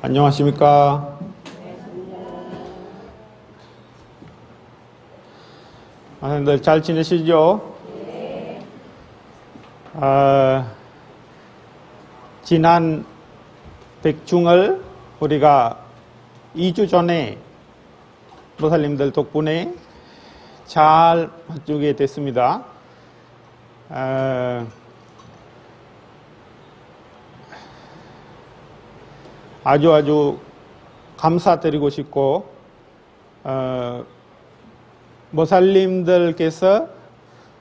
안녕하십니까. 선생님들 잘 지내시죠? 지난 백중을 우리가 2주 전에 보살님들 덕분에 잘 맞추게 됐습니다. 아주 감사드리고 싶고, 보살님들께서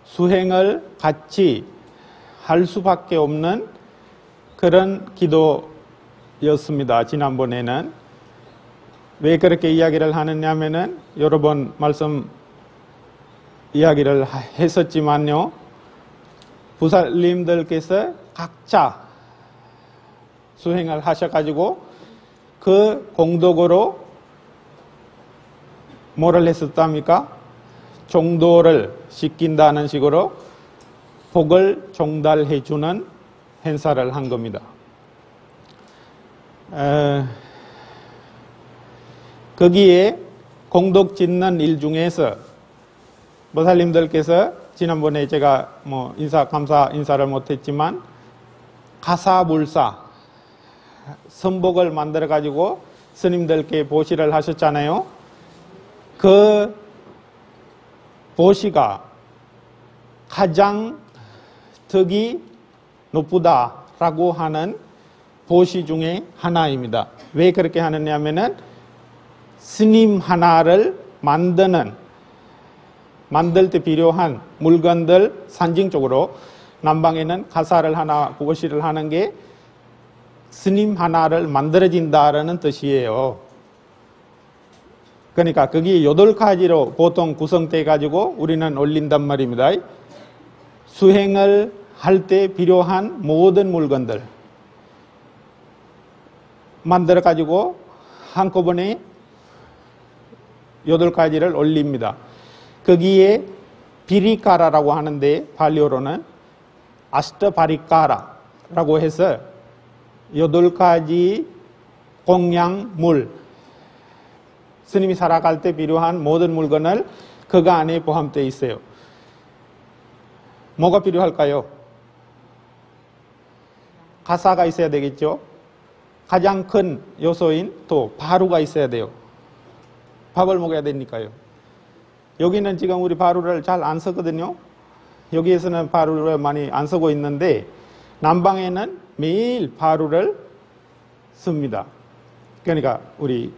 수행을 같이 할 수밖에 없는 그런 기도였습니다. 지난번에는. 왜 그렇게 이야기를 하느냐면은 여러 번 말씀 이야기를 했었지만요. 보살님들께서 각자 수행을 하셔가지고 그 공덕으로 뭐를 했었답니까? 종도를 시킨다는 식으로 복을 종달해 주는 행사를 한 겁니다. 거기에 공덕 짓는 일 중에서 보살님들께서 지난번에 제가 감사 인사를 못했지만 가사불사 선복을 만들어 가지고 스님들께 보시를 하셨잖아요. 그 보시가 가장 덕이 높다라고 하는 보시 중에 하나입니다. 왜 그렇게 하느냐면은 스님 하나를 만들 때 필요한 물건들 상징적으로 남방에는 가사를 하나 보시를 하는 게 스님 하나를 만들어진다라는 뜻이에요. 그러니까 거기 8가지로 보통 구성돼 가지고 우리는 올린단 말입니다. 수행을 할 때 필요한 모든 물건들 만들어 가지고 한꺼번에 8가지를 올립니다. 거기에 비리카라라고 하는데 발리어로는 아스타바리카라라고 해서 8가지 공양물, 스님이 살아갈 때 필요한 모든 물건을 그거 안에 포함되어 있어요. 뭐가 필요할까요? 가사가 있어야 되겠죠. 가장 큰 요소인 또 바루가 있어야 돼요. 밥을 먹어야 되니까요. 여기는 지금 우리 바루를 잘 안 쓰거든요. 여기에서는 바루를 많이 안 쓰고 있는데 남방에는 매일 바루를 씁니다. 그러니까 우리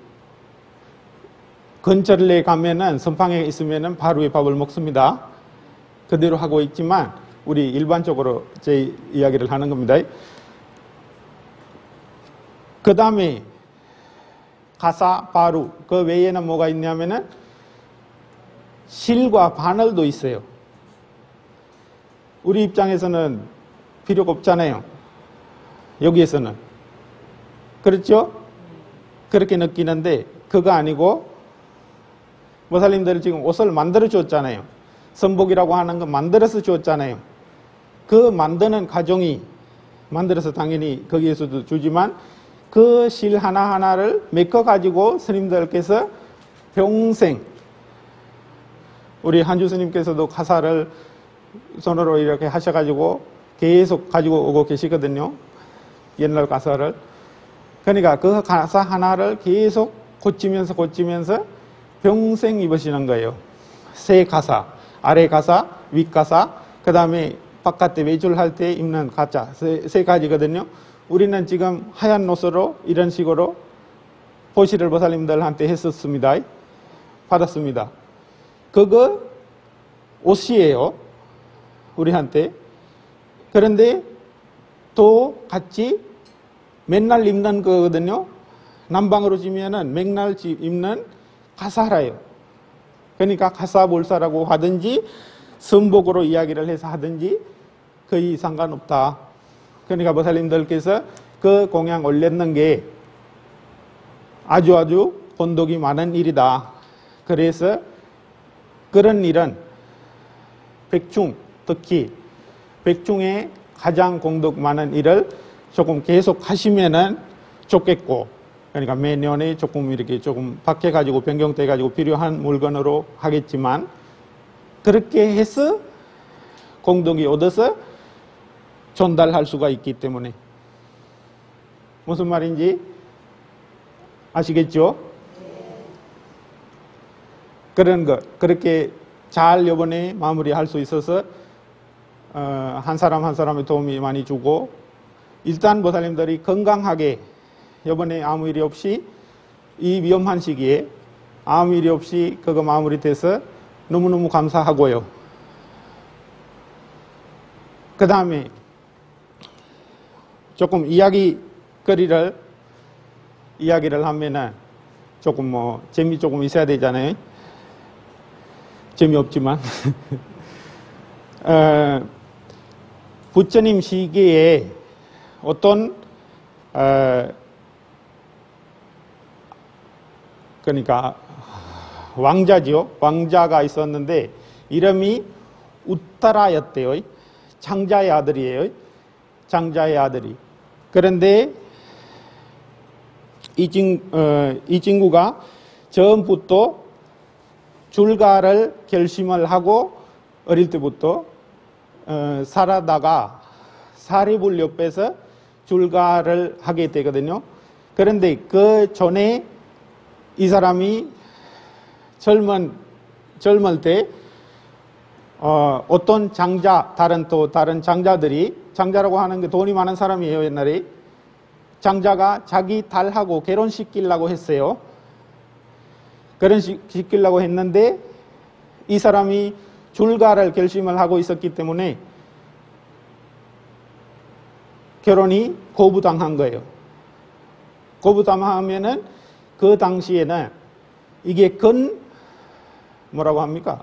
근처에 가면은 선방에 있으면은 바루에 밥을 먹습니다. 그대로 하고 있지만 우리 일반적으로 제 이야기를 하는 겁니다. 그 다음에 가사, 바루, 그 외에는 뭐가 있냐면은 실과 바늘도 있어요. 우리 입장에서는 필요가 없잖아요. 여기에서는. 그렇죠? 그렇게 느끼는데 그거 아니고 보살님들 지금 옷을 만들어 줬잖아요. 선복이라고 하는 거 만들어서 줬잖아요. 그 만드는 과정이 만들어서 당연히 거기에서도 주지만 그 실 하나하나를 메꿔가지고 스님들께서 평생 우리 한주 스님께서도 가사를 손으로 이렇게 하셔가지고 계속 가지고 오고 계시거든요. 옛날 가사를. 그러니까 그 가사 하나를 계속 고치면서 평생 입으시는 거예요. 세 가사, 아래 가사, 윗 가사, 그 다음에 바깥에 외출할 때 입는 가짜, 세 가지거든요. 우리는 지금 하얀 옷으로 이런 식으로 보시를 보살님들한테 했었습니다. 받았습니다. 그거 옷이에요. 우리한테. 그런데 또 같이 맨날 입는 거거든요. 남방으로 지면은 맨날 입는 가사라요. 그러니까 가사불사라고 하든지 선복으로 이야기를 해서 하든지 거의 상관없다. 그러니까 보살님들께서 그 공양 올렸는 게 아주 본덕이 많은 일이다. 그래서 그런 일은 백중, 특히 백중에 가장 공덕 많은 일을 조금 계속 하시면은 좋겠고, 그러니까 매년에 조금 이렇게 조금 바뀌어가지고 변경돼가지고 필요한 물건으로 하겠지만 그렇게 해서 공덕이 얻어서 전달할 수가 있기 때문에 무슨 말인지 아시겠죠? 그런 거 그렇게 잘 이번에 마무리할 수 있어서 한 사람 한 사람의 도움이 많이 주고 일단 보살님들이 건강하게 이번에 아무 일이 없이 이 위험한 시기에 아무 일이 없이 그거 마무리돼서 너무너무 감사하고요. 그 다음에 조금 이야기를 하면은 조금 뭐 재미 조금 있어야 되잖아요. 재미없지만 부처님 시기에 어떤 그러니까 왕자죠. 왕자가 있었는데 이름이 우따라였대요. 장자의 아들이에요. 장자의 아들이. 그런데 이 친구가 처음부터 출가를 결심을 하고 어릴 때부터 살아다가 사리불 옆에서 출가를 하게 되거든요. 그런데 그 전에 이 사람이 젊을 때 어떤 장자, 다른 장자들이 장자라고 하는 게 돈이 많은 사람이에요. 옛날에 장자가 자기 딸하고 결혼시키려고 했어요. 결혼시키려고 했는데 이 사람이 출가를 결심을 하고 있었기 때문에 결혼이 거부당한 거예요. 거부당하면은 그 당시에는 이게 뭐라고 합니까?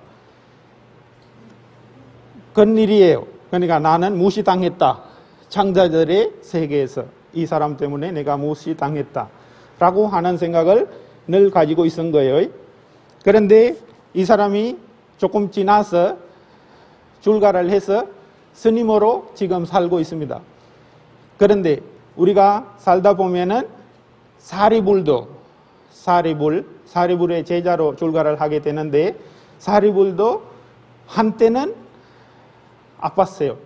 근일이에요. 그러니까 나는 무시당했다. 장자들의 세계에서 이 사람 때문에 내가 무시당했다. 라고 하는 생각을 늘 가지고 있은 거예요. 그런데 이 사람이 조금 지나서 출가를 해서 스님으로 지금 살고 있습니다. 그런데 우리가 살다 보면은 사리불의 제자로 출가를 하게 되는데 사리불도 한때는 아팠어요.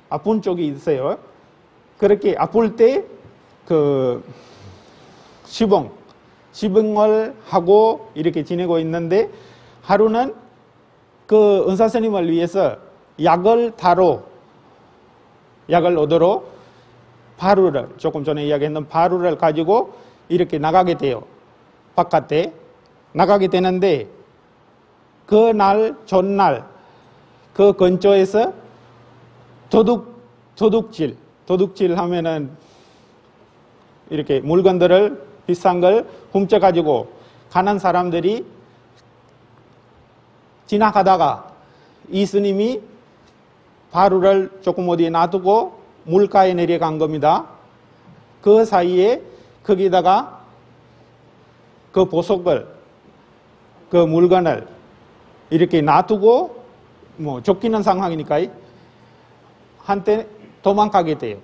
아픈 쪽이 있어요. 그렇게 아플 때 시봉을 하고 이렇게 지내고 있는데 하루는 그 은사스님을 위해서 약을 얻으러 바루를 조금 전에 이야기했던 바루를 가지고 이렇게 나가게 돼요. 바깥에 나가게 되는데 그날 전날 그 근처에서 도둑질 하면은 이렇게 물건들을 비싼 걸 훔쳐가지고 가는 사람들이 지나가다가 이 스님이 바루를 조금 어디에 놔두고 물가에 내려간 겁니다. 그 사이에 거기다가 그 보석을, 그 물건을 이렇게 놔두고 뭐 쫓기는 상황이니까 한때 도망가게 돼요.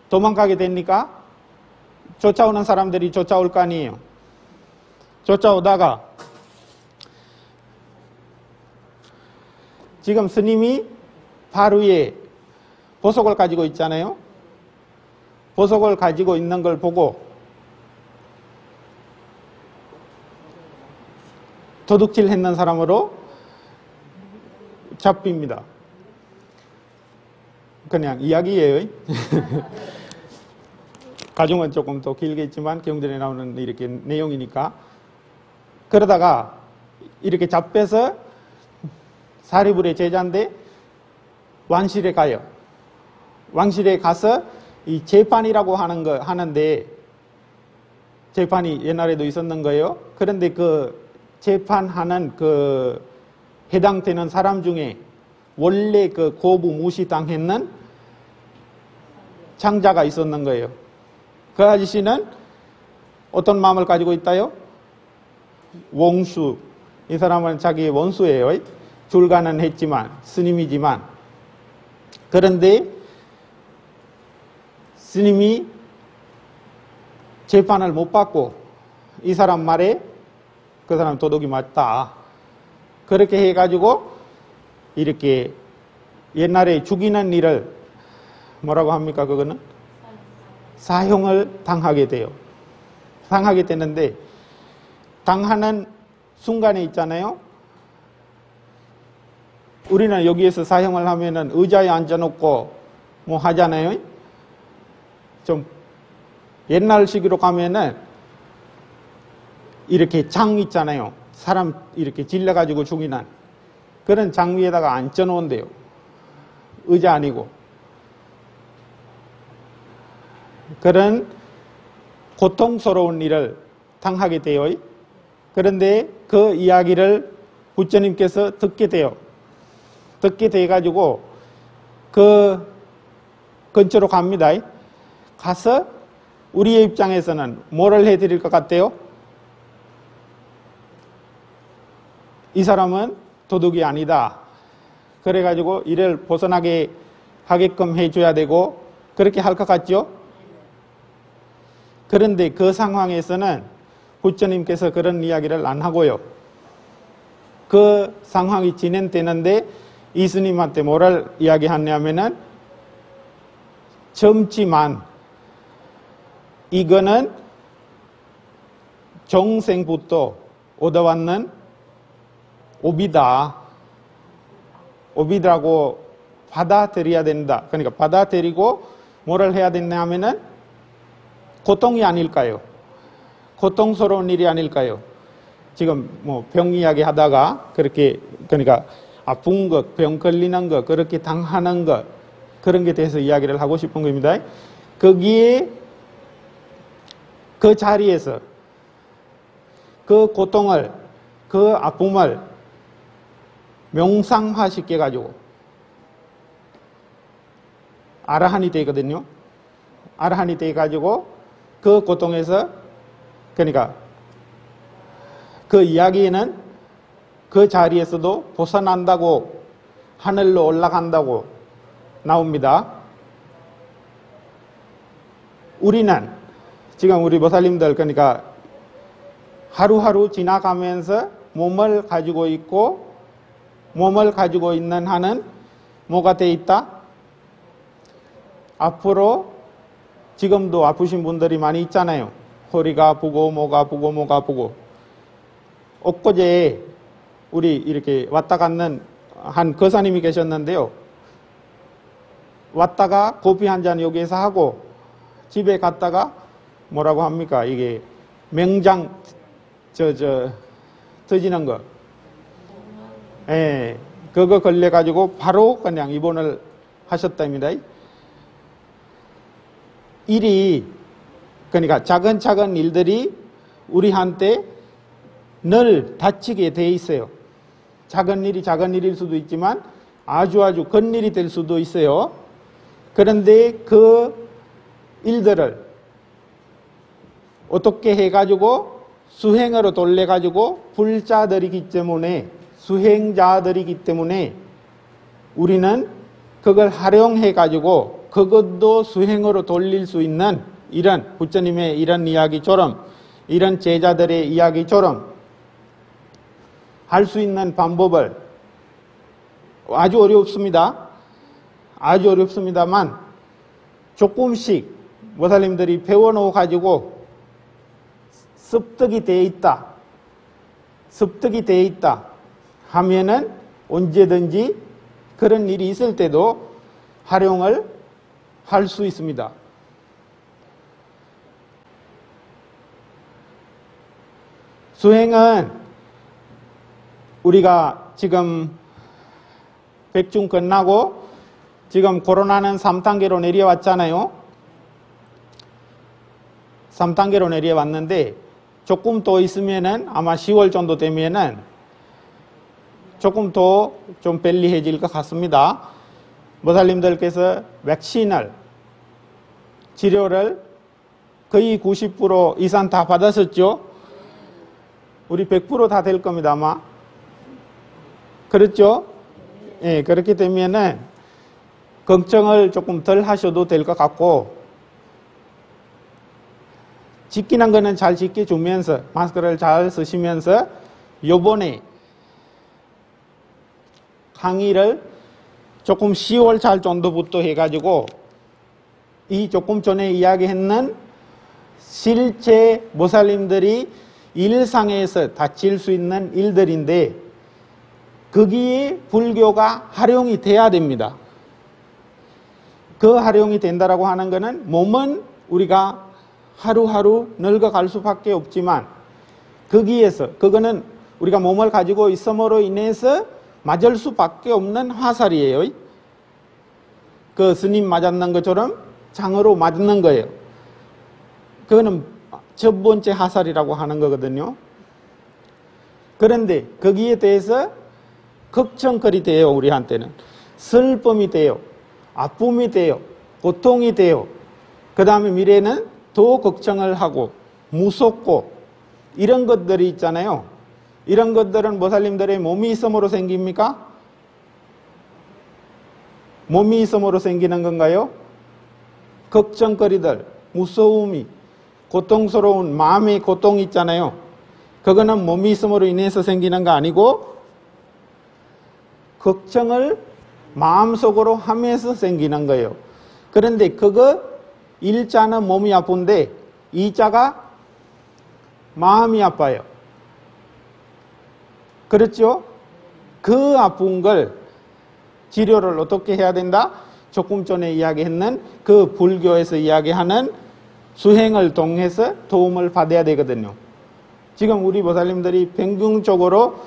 도망가게 되니까 쫓아오는 사람들이 쫓아올 거 아니에요. 쫓아오다가 지금 스님이 바루에 보석을 가지고 있잖아요. 보석을 가지고 있는 걸 보고 도둑질 했는 사람으로 잡힙니다. 그냥 이야기예요. 가정은 조금 더 길겠지만 경전에 나오는 이렇게 내용이니까. 그러다가 이렇게 잡혀서 사리불의 제자인데 왕실에 가요. 왕실에 가서 이 재판이라고 하는데 재판이 옛날에도 있었는 거예요. 그런데 그 재판하는 그 해당되는 사람 중에 원래 그 고부 무시당했는 장자가 있었는 거예요. 그 아저씨는 어떤 마음을 가지고 있다요? 원수. 이 사람은 자기의 원수예요. 출가는 했지만 스님이지만. 그런데 스님이 재판을 못 받고 이 사람 말에 그 사람 도둑이 맞다. 그렇게 해가지고 이렇게 옛날에 죽이는 일을 뭐라고 합니까? 그거는 사형을 당하게 돼요. 당하게 되는데 당하는 순간에 있잖아요. 우리는 여기에서 사형을 하면은 의자에 앉아놓고 뭐 하잖아요. 좀 옛날식으로 가면은 이렇게 장 있잖아요. 사람 이렇게 질러가지고 죽이는 그런 장 위에다가 앉혀놓은대요. 의자 아니고. 그런 고통스러운 일을 당하게 돼요. 그런데 그 이야기를 부처님께서 듣게 돼요. 듣게 돼가지고 그 근처로 갑니다. 가서 우리의 입장에서는 뭐를 해드릴 것 같아요? 이 사람은 도둑이 아니다. 그래가지고 이를 벗어나게 하게끔 해줘야 되고 그렇게 할 것 같죠? 그런데 그 상황에서는 부처님께서 그런 이야기를 안 하고요. 그 상황이 진행되는데 이스님한테 뭐를 이야기하냐면은 젊지만 이거는 정생부터 얻어왔는 오비다. 오비라고 받아들여야 된다. 그러니까 받아들이고 뭐를 해야 되냐면은 고통이 아닐까요? 고통스러운 일이 아닐까요? 지금 뭐 병 이야기 하다가 그렇게 그러니까 아픈 것, 병 걸리는 것, 그렇게 당하는 것 그런 게 대해서 이야기를 하고 싶은 겁니다. 거기에 그 자리에서 그 고통을 그 아픔을 명상화시켜 가지고 아라한이 되거든요. 아라한이 돼 가지고 그 고통에서 그러니까 그 이야기에는 그 자리에서도 벗어난다고 하늘로 올라간다고 나옵니다. 우리는 지금 우리 보살님들 그러니까 하루하루 지나가면서 몸을 가지고 있고 몸을 가지고 있는 한은 뭐가 돼 있다? 앞으로 지금도 아프신 분들이 많이 있잖아요. 허리가 아프고 뭐가 아프고 뭐가 아프고. 엊그제 우리 이렇게 왔다 갔는 한 거사님이 계셨는데요. 왔다가 커피 한 잔 여기에서 하고 집에 갔다가 뭐라고 합니까? 이게 맹장 터지는 거. 예, 그거 걸려가지고 바로 그냥 입원을 하셨답니다. 일이 그러니까 작은 일들이 우리한테 늘 다치게 돼 있어요. 작은 일일 수도 있지만 아주 큰 일이 될 수도 있어요. 그런데 그 일들을 어떻게 해가지고 수행으로 돌려가지고 불자들이기 때문에 수행자들이기 때문에 우리는 그걸 활용해가지고 그것도 수행으로 돌릴 수 있는 이런 부처님의 이런 이야기처럼 이런 제자들의 이야기처럼 할 수 있는 방법을 아주 어렵습니다. 아주 어렵습니다만 조금씩 모살님들이 배워놓아 가지고 습득이 되어 있다 하면은 언제든지 그런 일이 있을 때도 활용을 할 수 있습니다. 수행은 우리가 지금 백중 끝나고 지금 코로나는 3단계로 내려왔잖아요. 3단계로 내려왔는데 조금 더 있으면은 아마 10월 정도 되면은 조금 더 좀 편리해질 것 같습니다. 모살님들께서 백신을 치료를 거의 90% 이상 다 받았었죠. 우리 100% 다 될 겁니다 아마. 그렇죠? 예, 그렇게 되면은 걱정을 조금 덜 하셔도 될 것 같고 지키는 거는 잘 지켜주면서 마스크를 잘 쓰시면서 요번에 강의를 조금 10월 달 정도부터 해가지고 이 조금 전에 이야기했는 실제 모살님들이 일상에서 다칠 수 있는 일들인데 거기에 불교가 활용이 돼야 됩니다. 그 활용이 된다라고 하는 것은 몸은 우리가 하루하루 늙어갈 수밖에 없지만 거기에서 그거는 우리가 몸을 가지고 있음으로 인해서 맞을 수밖에 없는 화살이에요. 그 스님 맞았는 것처럼 장으로 맞는 거예요. 그거는 첫 번째 화살이라고 하는 거거든요. 그런데 거기에 대해서 걱정거리 돼요. 우리한테는 슬픔이 돼요. 아픔이 돼요. 고통이 돼요. 그 다음에 미래는 더 걱정을 하고 무섭고 이런 것들이 있잖아요. 이런 것들은 모살님들의 몸이 있음으로 생깁니까? 몸이 있음으로 생기는 건가요? 걱정거리들, 무서움이, 고통스러운 마음의 고통이 있잖아요. 그거는 몸이 있음으로 인해서 생기는 거 아니고 걱정을 마음속으로 하면서 생기는 거예요. 그런데 그거 일자는 몸이 아픈데 이자가 마음이 아파요. 그렇죠? 그 아픈 걸 치료를 어떻게 해야 된다? 조금 전에 이야기했는 그 불교에서 이야기하는 수행을 통해서 도움을 받아야 되거든요. 지금 우리 보살님들이 평균적으로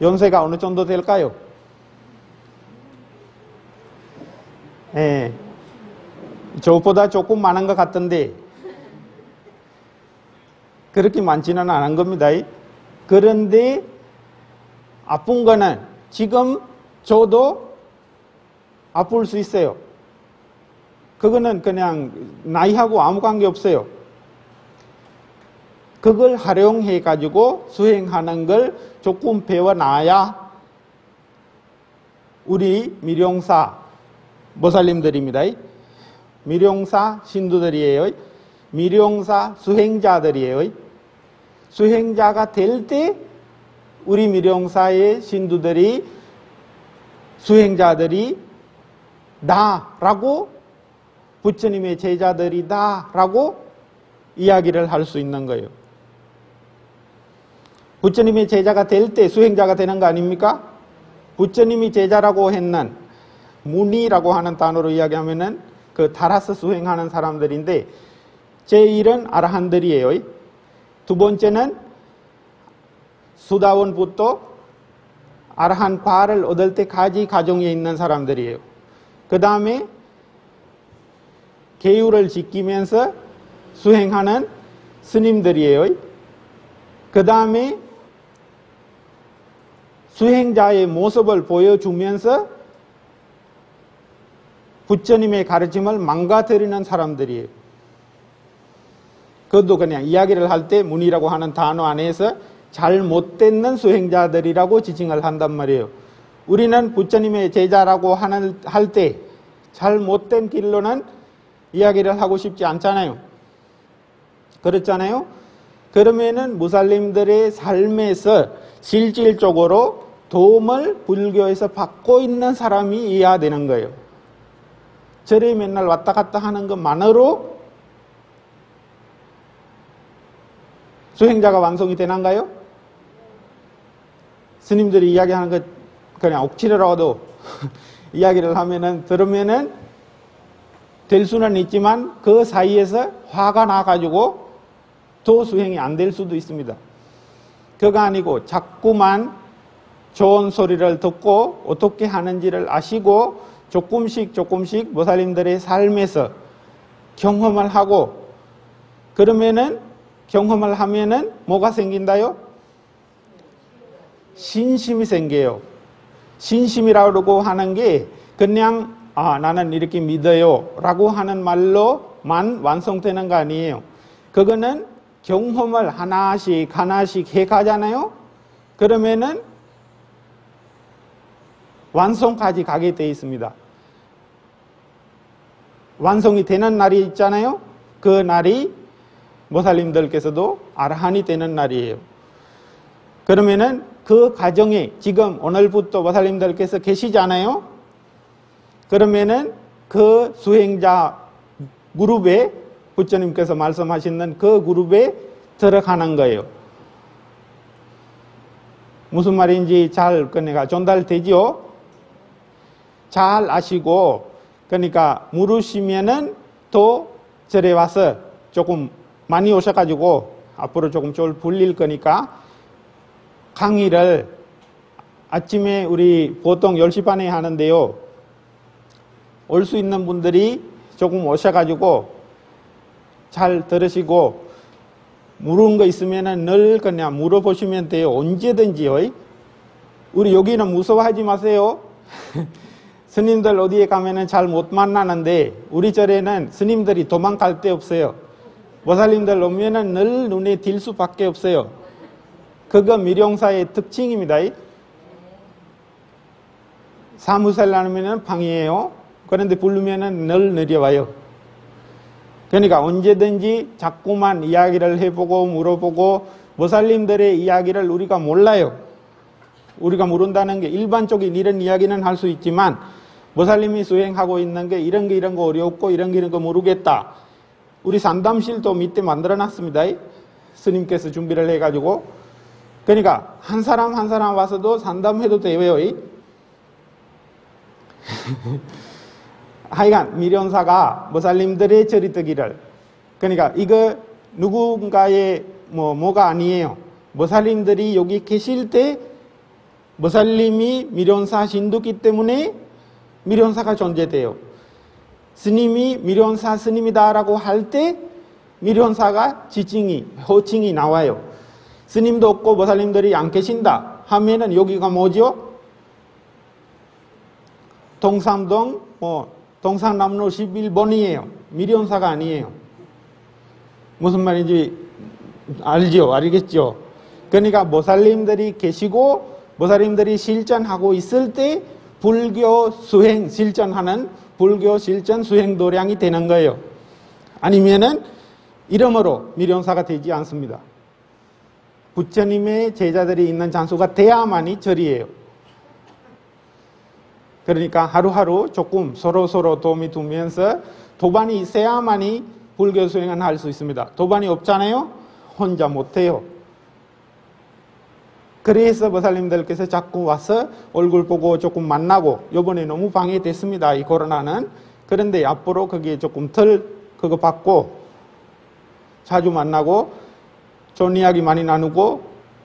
연세가 어느 정도 될까요? 예, 저보다 조금 많은 것 같던데 그렇게 많지는 않은 겁니다. 그런데 아픈 거는 지금 저도 아플 수 있어요. 그거는 그냥 나이하고 아무 관계 없어요. 그걸 활용해 가지고 수행하는 걸 조금 배워놔야 우리 미룡사 모살님들입니다. 미룡사 신도들이에요. 미룡사 수행자들이에요. 수행자가 될 때 우리 미룡사의 신도들이 수행자들이 나라고 부처님의 제자들이다 라고 이야기를 할 수 있는 거예요. 부처님의 제자가 될 때 수행자가 되는 거 아닙니까? 부처님이 제자라고 했는 무니라고 하는 단어로 이야기하면은 그 따라서 수행하는 사람들인데 제1은 아라한들이에요. 두 번째는 수다원부터 아라한 과를 얻을 때까지 가정에 있는 사람들이에요. 그 다음에 계율을 지키면서 수행하는 스님들이에요. 그 다음에 수행자의 모습을 보여주면서 부처님의 가르침을 망가뜨리는 사람들이에요. 그것도 그냥 이야기를 할 때 문이라고 하는 단어 안에서 잘못되는 수행자들이라고 지칭을 한단 말이에요. 우리는 부처님의 제자라고 할 때 잘못된 길로는 이야기를 하고 싶지 않잖아요. 그렇잖아요. 그러면은 무살림들의 삶에서 실질적으로 도움을 불교에서 받고 있는 사람이 이해야 되는 거예요. 절에 맨날 왔다 갔다 하는 것만으로 수행자가 완성이 되는가요? 스님들이 이야기하는 것 그냥 억지로라도 이야기를 하면은 들으면은 될 수는 있지만 그 사이에서 화가 나가지고 더 수행이 안 될 수도 있습니다. 그거 아니고 자꾸만 좋은 소리를 듣고 어떻게 하는지를 아시고 조금씩 모살님들의 삶에서 경험을 하고 그러면은 경험을 하면은 뭐가 생긴다요? 신심이 생겨요. 신심이라고 하는 게 그냥 나는 이렇게 믿어요 라고 하는 말로만 완성되는 거 아니에요. 그거는 경험을 하나씩 해가잖아요. 그러면은 완성까지 가게 돼 있습니다. 완성이 되는 날이 있잖아요. 그 날이 모살님들께서도 아라한이 되는 날이에요. 그러면은 그 가정에 지금 오늘부터 모살님들께서 계시잖아요. 그러면은 그 수행자 그룹에 부처님께서 말씀하시는 그 그룹에 들어가는 거예요. 무슨 말인지 잘 그러니까 전달되죠? 잘 아시고 그러니까 물으시면은 또 절에 와서 조금 많이 오셔가지고 앞으로 조금 쫄 불릴 거니까 강의를 아침에 우리 보통 10시 반에 하는데요. 올 수 있는 분들이 조금 오셔가지고 잘 들으시고 물은 거 있으면은 늘 그냥 물어보시면 돼요. 언제든지요. 우리 여기는 무서워하지 마세요. 스님들 어디에 가면은 잘 못 만나는데 우리 절에는 스님들이 도망갈 데 없어요. 모살님들 오면은 늘 눈에 띌 수밖에 없어요. 그거 미룡사의 특징입니다. 사무실 하면은 방이에요. 그런데 부르면은 늘 내려와요. 그러니까 언제든지 자꾸만 이야기를 해보고 물어보고 모살님들의 이야기를 우리가 몰라요. 우리가 모른다는 게 일반적인 이런 이야기는 할 수 있지만 모살님이 수행하고 있는 게 이런 거 어렵고 이런 거 모르겠다. 우리 상담실도 밑에 만들어놨습니다. 스님께서 준비를 해가지고. 그러니까 한 사람 와서도 상담해도 돼요. 하여간 미련사가 모살님들의 저리뜨기를 그러니까 이거 누군가의 뭐가 아니에요. 모살님들이 여기 계실 때 모살님이 미련사 신두기 때문에 미련사가 존재돼요. 스님이 미련사 스님이다라고 할 때 미련사가 지칭이 호칭이 나와요. 스님도 없고 모살님들이 안 계신다 하면은 여기가 뭐죠? 동삼동 동산남로 11번이에요. 미련사가 아니에요. 무슨 말인지 알죠? 알겠죠? 그러니까 모살님들이 계시고 모살님들이 실천하고 있을 때 불교 수행 실천하는 불교 실천 수행 도량이 되는 거예요. 아니면은 이름으로 미련사가 되지 않습니다. 부처님의 제자들이 있는 장소가 돼야만이 절이에요. 그러니까 하루하루 조금 서로 도움이 두면서 도반이 있어야만이 불교 수행을 할 수 있습니다. 도반이 없잖아요? 혼자 못해요. 그래서 모살님들께서 자꾸 와서 얼굴 보고 조금 만나고 요번에 너무 방해됐습니다. 이 코로나는. 그런데 앞으로 거기에 조금 덜 그거 받고 자주 만나고 좋은 이야기 많이 나누고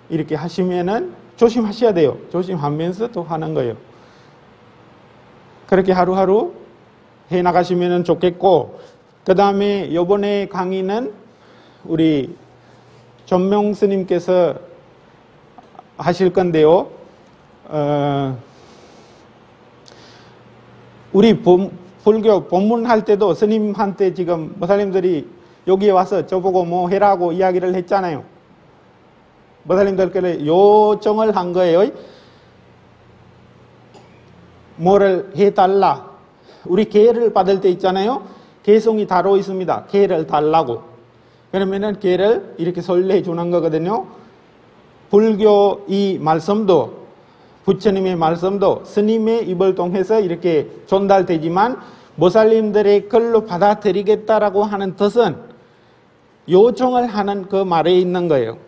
이렇게 하시면은 조심하셔야 돼요. 조심하면서 또 하는 거예요. 그렇게 하루하루 해 나가시면 좋겠고, 그 다음에 요번에 강의는 우리 전명 스님께서 하실 건데요. 우리 불교 법문할 때도 스님한테 지금 모살님들이 여기에 와서 저보고 뭐 해라고 이야기를 했잖아요. 모살님들께서 요청을 한 거예요. 뭐를 해달라. 우리 계를 받을 때 있잖아요. 계송이 따로 있습니다. 계를 달라고. 그러면은 계를 이렇게 설레 주는 거거든요. 불교 이 말씀도 부처님의 말씀도 스님의 입을 통해서 이렇게 전달되지만 모살님들의 글로 받아들이겠다라고 하는 뜻은 요청을 하는 그 말에 있는 거예요.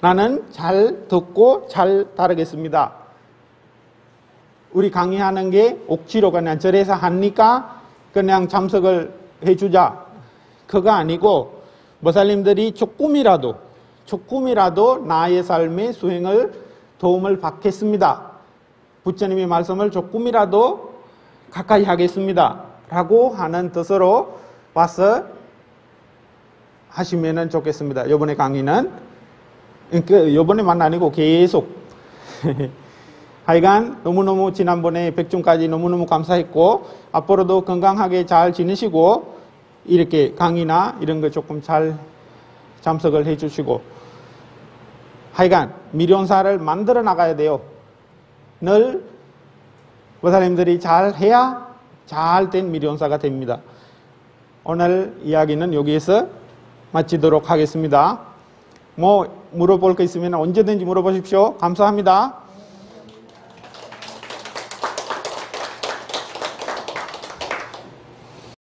나는 잘 듣고 잘 따르겠습니다. 우리 강의하는 게 억지로 그냥 절에서 하니까 그냥 참석을 해주자. 그거 아니고 모살님들이 조금이라도 나의 삶의 수행을 도움을 받겠습니다. 부처님의 말씀을 조금이라도 가까이 하겠습니다. 라고 하는 뜻으로 와서 하시면 좋겠습니다. 이번에 강의는. 이번에만 아니고 계속. 하여간 너무너무 지난번에 백중까지 너무너무 감사했고 앞으로도 건강하게 잘 지내시고 이렇게 강의나 이런 거 조금 잘 참석을 해주시고 하여간 미련사를 만들어 나가야 돼요. 늘 모살님들이 잘 해야 잘 된 미련사가 됩니다. 오늘 이야기는 여기에서 마치도록 하겠습니다. 뭐 물어볼 거 있으면 언제든지 물어보십시오. 감사합니다.